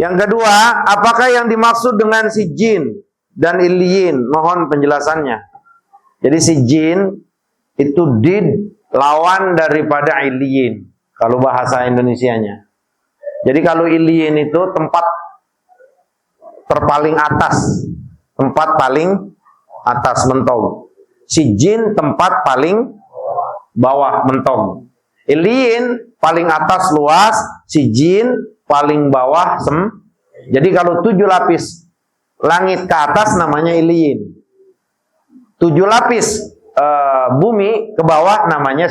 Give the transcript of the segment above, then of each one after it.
Yang kedua, apakah yang dimaksud dengan sijin dan illiyin? Mohon penjelasannya. Jadi sijin itu did, lawan daripada illiyin kalau bahasa Indonesianya. Jadi kalau illiyin itu tempat terpaling atas, tempat paling atas, mentong. Sijin tempat paling bawah, mentong. Illiyin paling atas luas, sijin paling bawah Jadi kalau 7 lapis langit ke atas namanya illiyin. 7 lapis bumi ke bawah namanya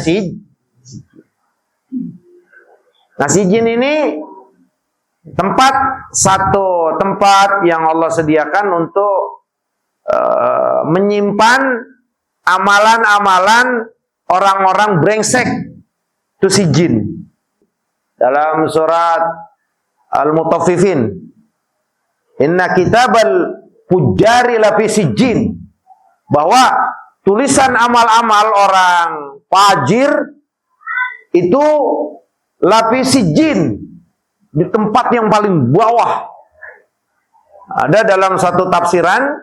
Nah, sijin ini satu tempat yang Allah sediakan untuk menyimpan amalan-amalan orang-orang brengsek. Itu sijin. Dalam surat Al-Mutaffifin, inna kitabal fujjari lafi sijin, bahwa tulisan amal-amal orang fajir itu lafi sijin, di tempat yang paling bawah. Ada dalam satu tafsiran,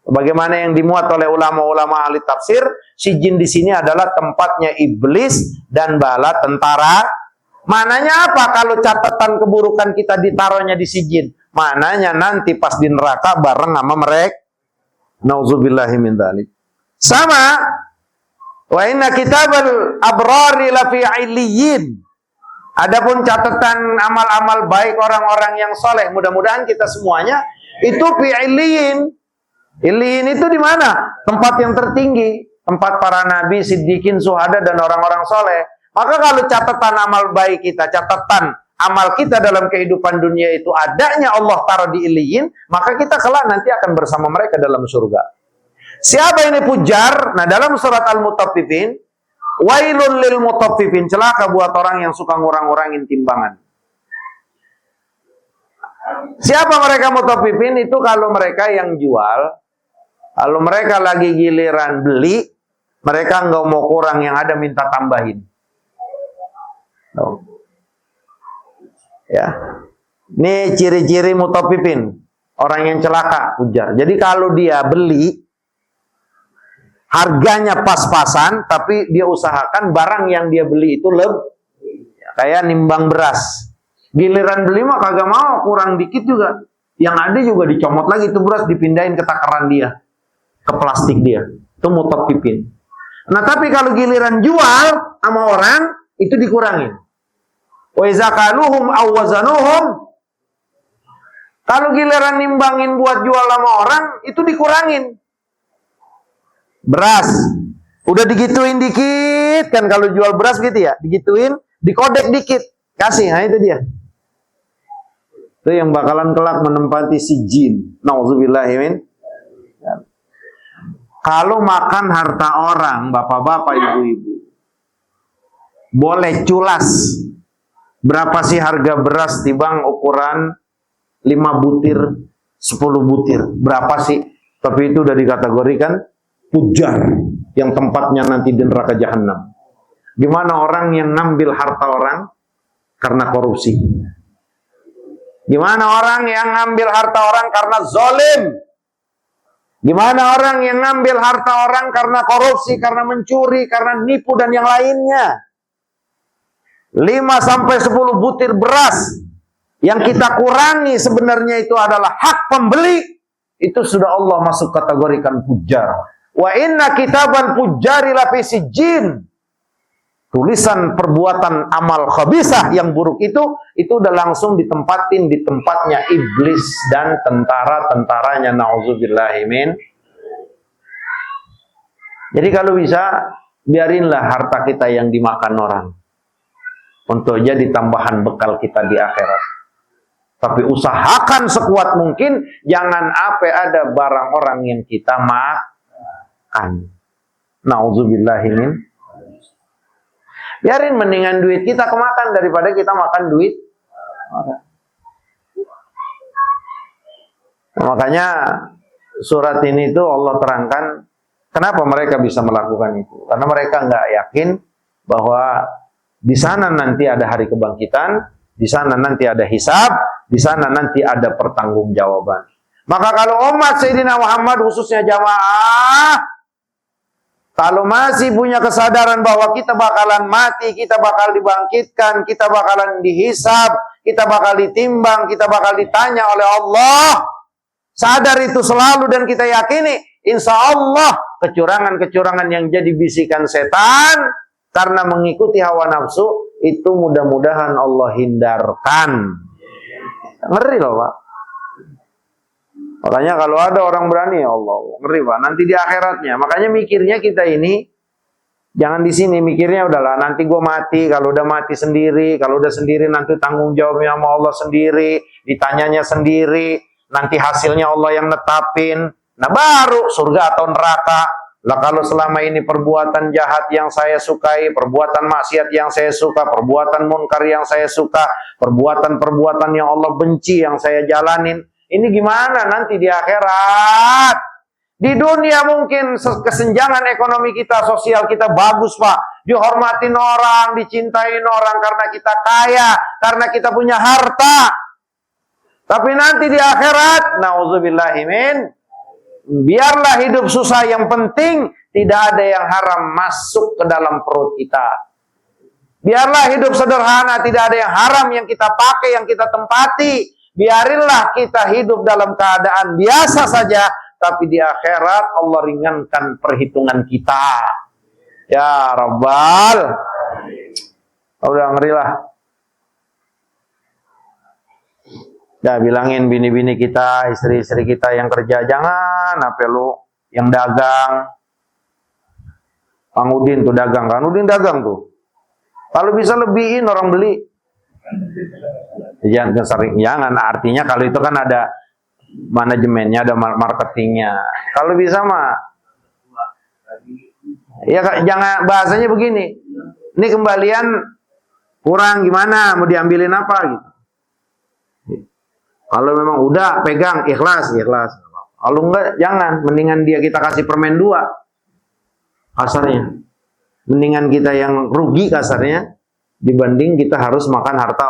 bagaimana yang dimuat oleh ulama-ulama ahli tafsir, sijin di sini adalah tempatnya iblis dan bala tentara. Mananya apa kalau catatan keburukan kita ditaruhnya di sijin? Mananya nanti pas di neraka bareng sama mereka. Nauzubillahi min dzalik. Sama, wa inna kitabal abrari lafi illiyin. Adapun catatan amal-amal baik orang-orang yang soleh, mudah-mudahan kita semuanya itu fi illiyin. Illiyin itu di mana? Tempat yang tertinggi, tempat para nabi, siddiqin, syuhada dan orang-orang soleh. Maka kalau catatan amal baik kita, catatan amal kita dalam kehidupan dunia itu adanya Allah taruh di illiyin, maka kita kelak nanti akan bersama mereka dalam surga. Siapa ini pujar? Nah, dalam surat Al-Mutaffifin, wailul lil mutaffifin, celaka buat orang yang suka ngurang-ngurangin timbangan. Siapa mereka mutaffifin? Itu kalau mereka yang jual, kalau mereka lagi giliran beli, mereka nggak mau kurang, yang ada minta tambahin. Ya, ini ciri-ciri mutaffifin, orang yang celaka, ujar. Jadi kalau dia beli, harganya pas-pasan, tapi dia usahakan barang yang dia beli itu lebih, kayak nimbang beras. Giliran beli mah kagak mau, kurang dikit juga. Yang ada juga dicomot lagi, itu beras dipindahin ke takaran dia, ke plastik dia. Itu mutaffifin. Nah, tapi kalau giliran jual sama orang, itu dikurangin. Wa iza kaluhum aw wazanuhum, kalau giliran nimbangin buat jual sama orang, itu dikurangin. Beras udah digituin dikit kan, kalau jual beras gitu ya, digituin, dikodek dikit, kasih. Nah, itu dia. Itu yang bakalan kelak menempati sijin. Nauzubillahi min. Kalau makan harta orang, bapak-bapak, ibu-ibu, boleh culas. Berapa sih harga beras timbang ukuran 5 butir, 10 butir? Berapa sih? Tapi itu udah dikategorikan pujar, yang tempatnya nanti di neraka jahanam. Gimana orang yang ngambil harta orang karena korupsi? Gimana orang yang ngambil harta orang karena zalim? Gimana orang yang ngambil harta orang karena korupsi, karena mencuri, karena nipu dan yang lainnya? 5-10 butir beras yang kita kurangi sebenarnya itu adalah hak pembeli, itu sudah Allah masuk kategorikan pujar. Wa inna kitaban pujari lafi sijin. Tulisan perbuatan amal khabisah yang buruk itu udah langsung ditempatin di tempatnya iblis dan tentara-tentaranya. Nauzubillahi min. Jadi kalau bisa, biarinlah harta kita yang dimakan orang, untuk jadi tambahan bekal kita di akhirat. Tapi usahakan sekuat mungkin jangan sampai ada barang orang yang kita makan. Nauzubillahi min. Biarin, mendingan duit kita kemakan daripada kita makan duit orang. Makanya surat ini tuh Allah terangkan kenapa mereka bisa melakukan itu. Karena mereka nggak yakin bahwa di sana nanti ada hari kebangkitan, Di sana nanti ada hisab, di sana nanti ada pertanggungjawaban. Maka kalau umat Sayyidina Muhammad khususnya jamaah, kalau masih punya kesadaran bahwa kita bakalan mati, kita bakal dibangkitkan, kita bakalan dihisab, kita bakal ditimbang, kita bakal ditanya oleh Allah, sadar itu selalu dan kita yakini, insya Allah kecurangan-kecurangan yang jadi bisikan setan karena mengikuti hawa nafsu itu mudah-mudahan Allah hindarkan. Ngeri loh Pak. Makanya kalau ada orang berani, ya Allah, ngeri Pak. Nanti di akhiratnya. Makanya mikirnya kita ini jangan di sini mikirnya udahlah nanti gue mati. Kalau udah mati sendiri, kalau udah sendiri nanti tanggung jawabnya sama Allah sendiri, ditanyanya sendiri, nanti hasilnya Allah yang netapin. Nah baru surga atau neraka. Lah kalau selama ini perbuatan jahat yang saya sukai, perbuatan maksiat yang saya suka, perbuatan munkar yang saya suka, perbuatan-perbuatan yang Allah benci yang saya jalanin, ini gimana nanti di akhirat? Di dunia mungkin kesenjangan ekonomi kita, sosial kita bagus Pak, dihormatin orang, dicintain orang karena kita kaya, karena kita punya harta. Tapi nanti di akhirat, nauzubillahimin, biarlah hidup susah, yang penting tidak ada yang haram masuk ke dalam perut kita. Biarlah hidup sederhana, tidak ada yang haram yang kita pakai, yang kita tempati. Biarinlah kita hidup dalam keadaan biasa saja, tapi di akhirat Allah ringankan perhitungan kita. Ya Rabbal. Udah ngerilah. Ya bilangin bini-bini kita, istri-istri kita yang kerja, jangan apa lu yang dagang. Kang Udin tuh dagang, Kang Udin dagang tuh. Kalau bisa lebihin orang beli. Jangan sering, jangan. Artinya kalau itu kan ada manajemennya, ada marketingnya. Kalau bisa mah, ya jangan, bahasanya begini. Ini kembalian kurang gimana? Mau diambilin apa gitu? Kalau memang udah pegang, ikhlas. Kalau enggak, jangan. Mendingan dia kita kasih permen 2. Kasarnya. Mendingan kita yang rugi kasarnya, dibanding kita harus makan harta,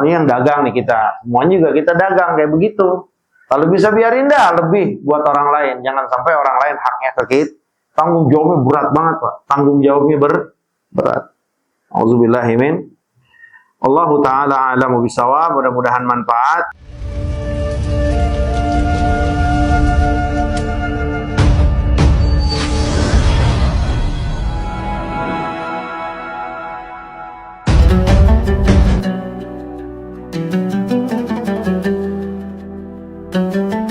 ini yang dagang nih kita. Semuanya juga kita dagang, kayak begitu. Kalau bisa biarin dah lebih buat orang lain. Jangan sampai orang lain haknya ke kita. Tanggung jawabnya berat banget Pak. Tanggung jawabnya berat. Auzubillahimin. Allahu ta'ala a'lamu bisawab. Mudah-mudahan manfaat. Thank you.